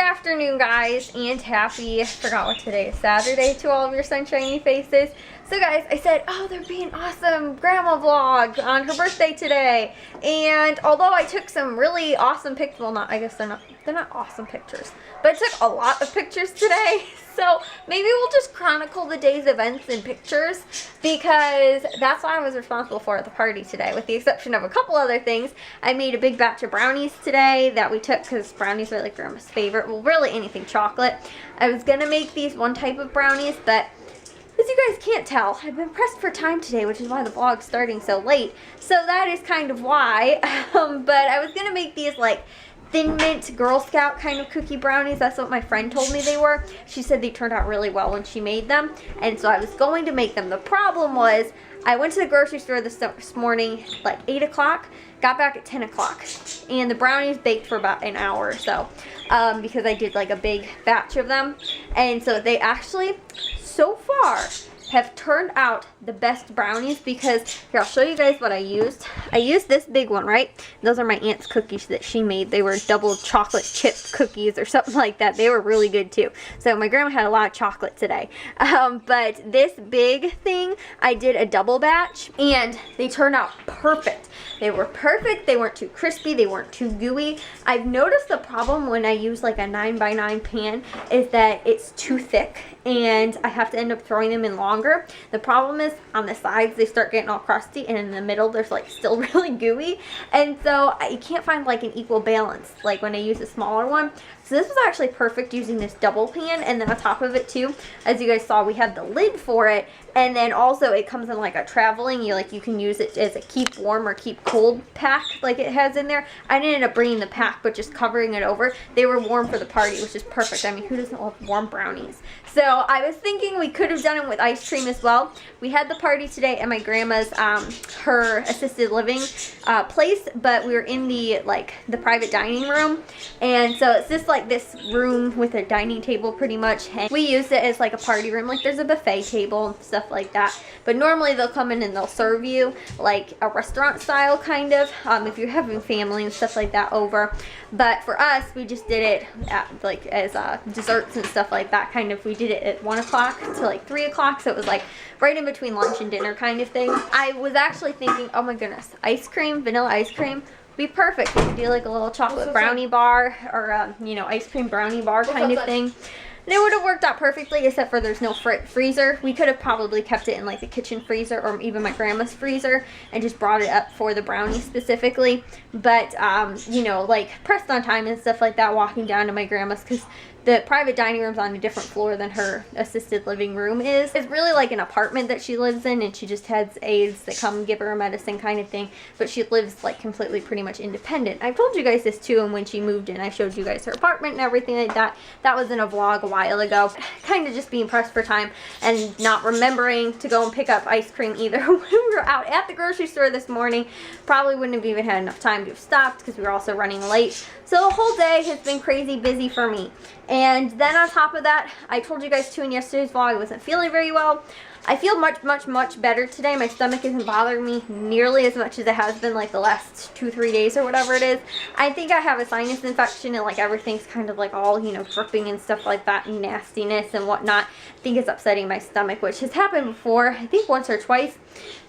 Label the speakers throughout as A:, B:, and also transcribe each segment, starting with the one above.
A: afternoon, guys, and happy, forgot what today is, Saturday to all of your sunshiny faces. So guys, I said, oh, there'd be an awesome grandma vlog on her birthday today. And although I took some really awesome pictures, well, not, I guess they're not awesome pictures, but I took a lot of pictures today. So maybe we'll just chronicle the day's events in pictures, because that's what I was responsible for at the party today, with the exception of a couple other things. I made a big batch of brownies today that we took because brownies are like grandma's favorite. Well, really anything chocolate. I was gonna make these one type of brownies, but as you guys can't tell, I've been pressed for time today, which is why the vlog's starting so late. So that is kind of why. But I was gonna make these like Thin Mint Girl Scout kind of cookie brownies. That's what my friend told me they were. She said they turned out really well when she made them, and so I was going to make them. The problem was I went to the grocery store this morning like 8 o'clock, got back at 10 o'clock, and the brownies baked for about an hour or so, because I did like a big batch of them. And so they actually, so far, have turned out the best brownies, because here, I'll show you guys what I used. I used this big one, right? Those are my aunt's cookies that she made. They were double chocolate chip cookies or something like that. They were really good too. So my grandma had a lot of chocolate today. But this big thing, I did a double batch, and they turned out perfect. They were perfect. They weren't too crispy. They weren't too gooey. I've noticed the problem when I use like a 9x9 pan is that it's too thick, and I have to end up throwing them in longer. The problem is on the sides they start getting all crusty, and in the middle there's like still really gooey, and so I can't find like an equal balance like when I use a smaller one. So this was actually perfect using this double pan, and then on top of it too, as you guys saw, we have the lid for it, and then also it comes in like a traveling, you can use it as a keep warm or keep cold pack like it has in there. I didn't end up bringing the pack, but just covering it over. They were warm for the party, which is perfect. I mean, who doesn't love warm brownies? So I was thinking we could have done it with ice cream as well. We had the party today at my grandma's, her assisted living place, but we were in the private dining room, and so it's just like this room with a dining table pretty much, and we used it as like a party room. Like there's a buffet table and stuff like that, but normally they'll come in and they'll serve you like a restaurant style kind of, if you're having family and stuff like that over. But for us, we just did it at, like as desserts and stuff like that kind of. We did it at 1 o'clock to like 3 o'clock, so it was like right in between lunch and dinner kind of thing. I was actually thinking, oh my goodness, ice cream, vanilla ice cream be perfect. We could do like a little chocolate brownie bar, or ice cream brownie bar kind of thing. And it would have worked out perfectly, except for there's no freezer. We could have probably kept it in like the kitchen freezer, or even my grandma's freezer, and just brought it up for the brownie specifically. But like pressed on time and stuff like that, walking down to my grandma's, because the private dining room's on a different floor than her assisted living room is. It's really like an apartment that she lives in, and she just has aides that come give her medicine kind of thing. But she lives like completely pretty much independent. I've told you guys this too, and when she moved in, I showed you guys her apartment and everything like that. That was in a vlog a while ago. Kind of just being pressed for time and not remembering to go and pick up ice cream either. When we were out at the grocery store this morning, probably wouldn't have even had enough time to have stopped, because we were also running late. So the whole day has been crazy busy for me. And then on top of that, I told you guys too in yesterday's vlog, I wasn't feeling very well. I feel much better today. My stomach isn't bothering me nearly as much as it has been like the last 2-3 days or whatever it is. I think I have a sinus infection, and like everything's kind of like all, dripping and stuff like that, and nastiness and whatnot. I think it's upsetting my stomach, which has happened before, I think once or twice.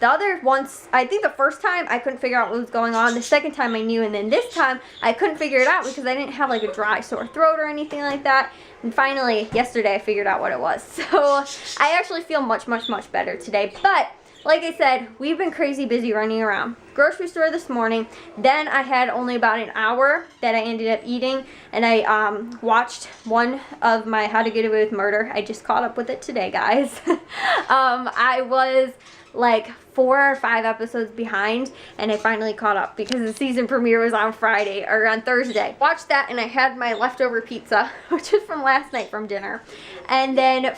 A: The other once, I think the first time I couldn't figure out what was going on. The second time I knew, and then this time I couldn't figure it out because I didn't have like a dry sore throat or anything like that. And finally, yesterday I figured out what it was. So I actually feel much better today. But like I said, we've been crazy busy running around. Grocery store this morning. Then I had only about an hour that I ended up eating, and I watched one of my How to Get Away with Murder. I just caught up with it today, guys. I was like 4 or 5 episodes behind, and I finally caught up because the season premiere was on Friday, or on Thursday. Watched that, and I had my leftover pizza, which is from last night from dinner. And then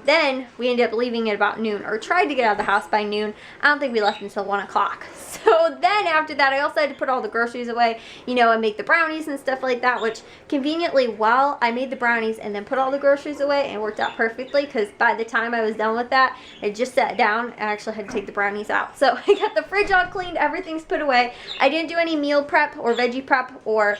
A: then we ended up leaving at about noon, or tried to get out of the house by noon. I don't think we left until 1 o'clock. So then after that, I also had to put all the groceries away, you know, and make the brownies and stuff like that, which conveniently, while I made the brownies and then put all the groceries away, and it worked out perfectly, because by the time I was done with that, I just sat down and actually had to take the brownies out. So I got the fridge all cleaned, everything's put away. I didn't do any meal prep or veggie prep or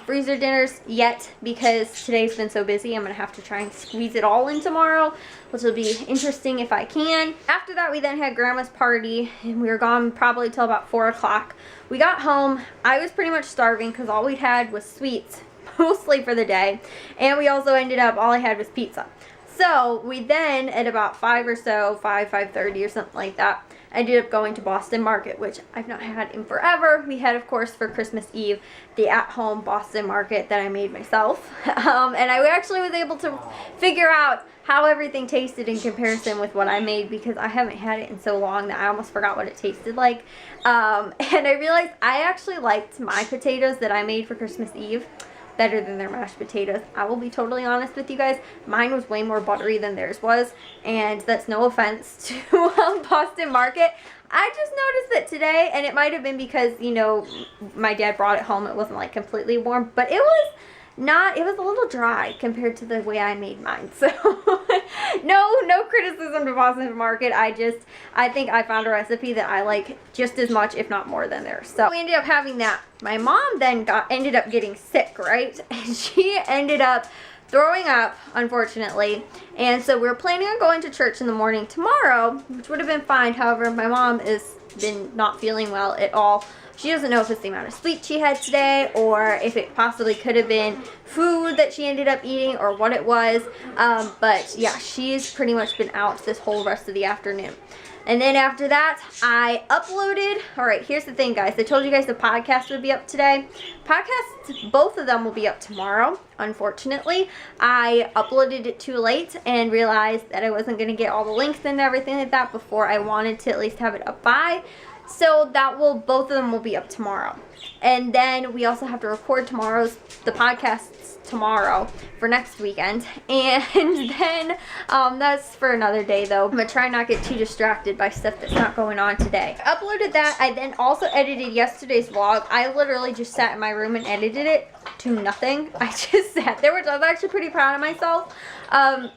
A: freezer dinners yet, because today's been so busy. I'm gonna have to try and squeeze it all in tomorrow, which will be interesting if I can. After that, we then had grandma's party, and we were gone probably till about 4 o'clock. We got home. I was pretty much starving because all we'd had was sweets, mostly for the day, and we also ended up, all I had was pizza. So we then, at about 5 or so, 5:30 or something like that, ended up going to Boston Market, which I've not had in forever. We had, of course, for Christmas Eve, the at-home Boston Market that I made myself. And I actually was able to figure out how everything tasted in comparison with what I made, because I haven't had it in so long that I almost forgot what it tasted like. And I realized I actually liked my potatoes that I made for Christmas Eve better than their mashed potatoes. I will be totally honest with you guys. Mine was way more buttery than theirs was, and that's no offense to Boston Market. I just noticed that today, and it might have been because, you know, my dad brought it home. It wasn't like completely warm, but it was it was a little dry compared to the way I made mine. So no criticism to Boston Market. I think I found a recipe that I like just as much, if not more, than theirs. So we ended up having that. My mom then ended up getting sick, right? And she ended up throwing up, unfortunately. And so we were planning on going to church in the morning tomorrow, which would have been fine. However, my mom has been not feeling well at all. She doesn't know if it's the amount of sweets she had today, or if it possibly could have been food that she ended up eating, or what it was. But yeah, she's pretty much been out this whole rest of the afternoon. And then after that, I uploaded. All right, here's the thing, guys. I told you guys the podcast would be up today. Podcasts, both of them will be up tomorrow. Unfortunately, I uploaded it too late and realized that I wasn't going to get all the links and everything like that before I wanted to at least have it up by. So both of them will be up tomorrow. And then we also have to record the podcasts tomorrow for next weekend. And then that's for another day, though. I'm gonna try not get too distracted by stuff that's not going on today. I uploaded that. I then also edited yesterday's vlog. I literally just sat in my room and edited it to nothing. I just sat there, which I was actually pretty proud of myself.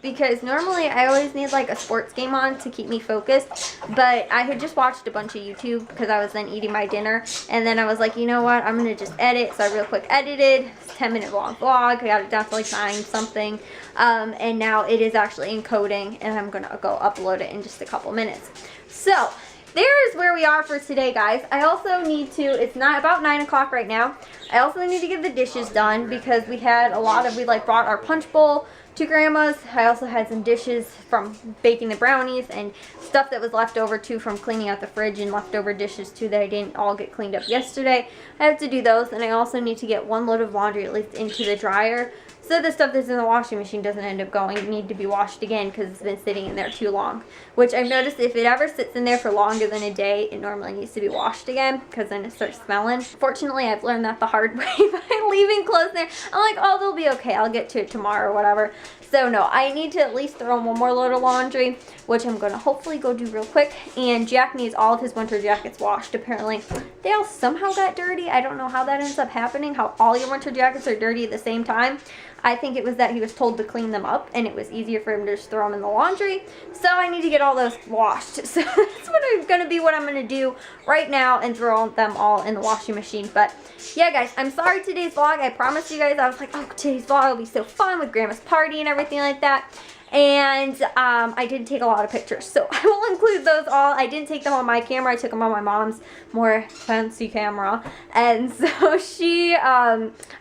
A: Because normally I always need like a sports game on to keep me focused, but I had just watched a bunch of YouTube because I was then eating my dinner, and then I was like, you know what, I'm gonna just edit. So I real quick edited. It's a 10-minute long vlog. I got it down to like 9 something, and now it is actually encoding, and I'm gonna go upload it in just a couple minutes. So there's where we are for today, guys. I also need to, it's not about 9 o'clock right now. I also need to get the dishes done because we had we brought our punch bowl to grandma's. I also had some dishes from baking the brownies and stuff that was left over too from cleaning out the fridge, and leftover dishes too that I didn't all get cleaned up yesterday. I have to do those, and I also need to get 1 load of laundry at least into the dryer, so the stuff that's in the washing machine doesn't end up need to be washed again because it's been sitting in there too long. Which I've noticed, if it ever sits in there for longer than a day, it normally needs to be washed again because then it starts smelling. Fortunately, I've learned that the hard way by leaving clothes there. I'm like, oh, they'll be okay. I'll get to it tomorrow or whatever. So no, I need to at least throw in 1 more load of laundry, which I'm going to hopefully go do real quick. And Jack needs all of his winter jackets washed. Apparently, they all somehow got dirty. I don't know how that ends up happening, how all your winter jackets are dirty at the same time. I think it was that he was told to clean them up, and it was easier for him to just throw them in the laundry. So I need to get all those washed. So that's what I'm going to do right now, and throw them all in the washing machine. But yeah, guys, I'm sorry today's vlog. I promised you guys, I was like, oh, today's vlog will be so fun with grandma's party and everything like that. And I did take a lot of pictures, so I will include those all. I didn't take them on my camera. I took them on my mom's more fancy camera. And so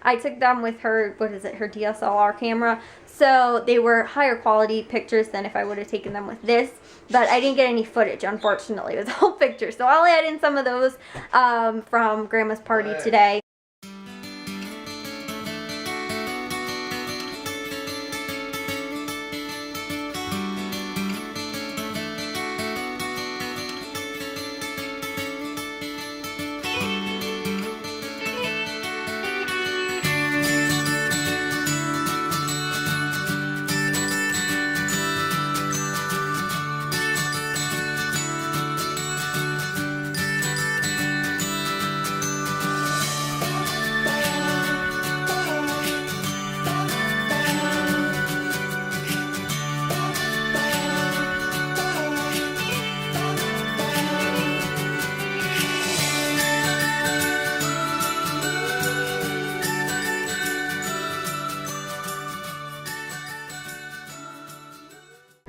A: I took them with her, her DSLR camera. So they were higher quality pictures than if I would have taken them with this. But I didn't get any footage, unfortunately. It was all pictures. So I'll add in some of those from grandma's party today.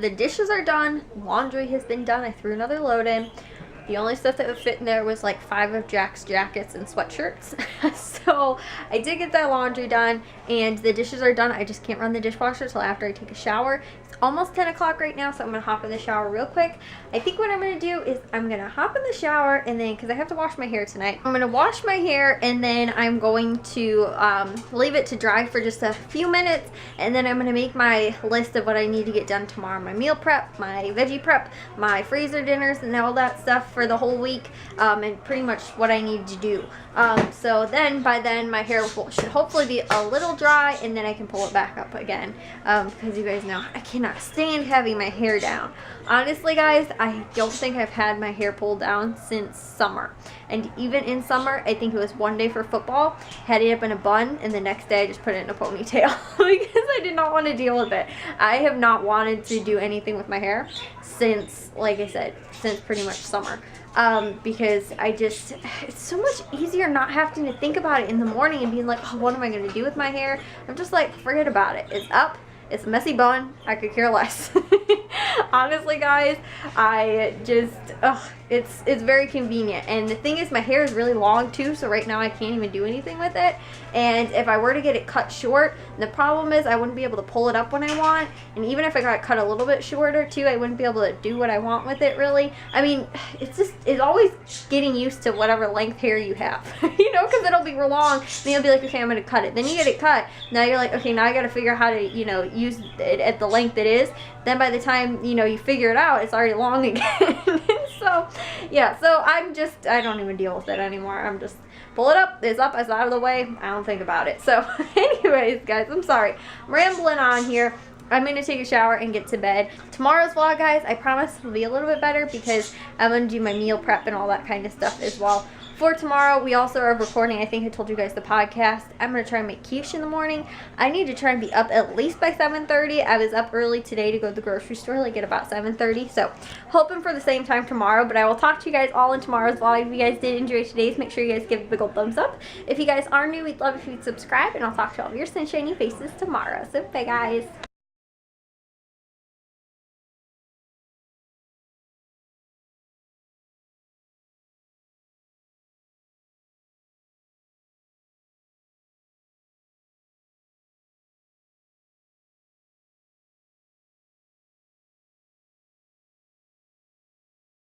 A: The dishes are done. Laundry has been done. I threw another load in. The only stuff that would fit in there was like 5 of Jack's jackets and sweatshirts. So I did get that laundry done, and the dishes are done. I just can't run the dishwasher till after I take a shower. It's almost 10 o'clock right now, so I'm going to hop in the shower real quick. I think what I'm going to do is I'm going to hop in the shower, and then, because I have to wash my hair tonight, I'm going to wash my hair, and then I'm going to leave it to dry for just a few minutes, and then I'm going to make my list of what I need to get done tomorrow. My meal prep, my veggie prep, my freezer dinners, and all that stuff for the whole week, and pretty much what I need to do. So then, by then, my hair should hopefully be a little dry, and then I can pull it back up again, because you guys know I cannot stand having my hair down. Honestly, guys, I don't think I've had my hair pulled down since summer. And even in summer, I think it was one day for football, had it up in a bun, and the next day I just put it in a ponytail because I did not want to deal with it. I have not wanted to do anything with my hair since, like I said, since pretty much summer. Because it's so much easier not having to think about it in the morning and being like, oh, what am I going to do with my hair? I'm just like, forget about it. It's up. It's a messy bun. I could care less. Honestly, guys, it's very convenient. And the thing is, my hair is really long too, so right now I can't even do anything with it. And if I were to get it cut short, the problem is I wouldn't be able to pull it up when I want. And even if I got cut a little bit shorter too, I wouldn't be able to do what I want with it, really. I mean, it's always getting used to whatever length hair you have, you know, because it'll be real long. Then you'll be like, okay, I'm going to cut it. Then you get it cut. Now you're like, okay, now I got to figure out how to, you know, use it at the length it is. Then by the time, you know, you figure it out, it's already long again. So, yeah, so I don't even deal with it anymore. I'm just, pull it up, it's out of the way, I don't think about it. So, anyways, guys, I'm sorry. I'm rambling on here. I'm going to take a shower and get to bed. Tomorrow's vlog, guys, I promise will be a little bit better because I'm going to do my meal prep and all that kind of stuff as well. For tomorrow, we also are recording, I think I told you guys, the podcast. I'm going to try and make quiche in the morning. I need to try and be up at least by 7:30. I was up early today to go to the grocery store, like at about 7:30. So, hoping for the same time tomorrow. But I will talk to you guys all in tomorrow's vlog. If you guys did enjoy today's, make sure you guys give it a big old thumbs up. If you guys are new, we'd love if you'd subscribe. And I'll talk to all of your sunshiny faces tomorrow. So, bye, guys.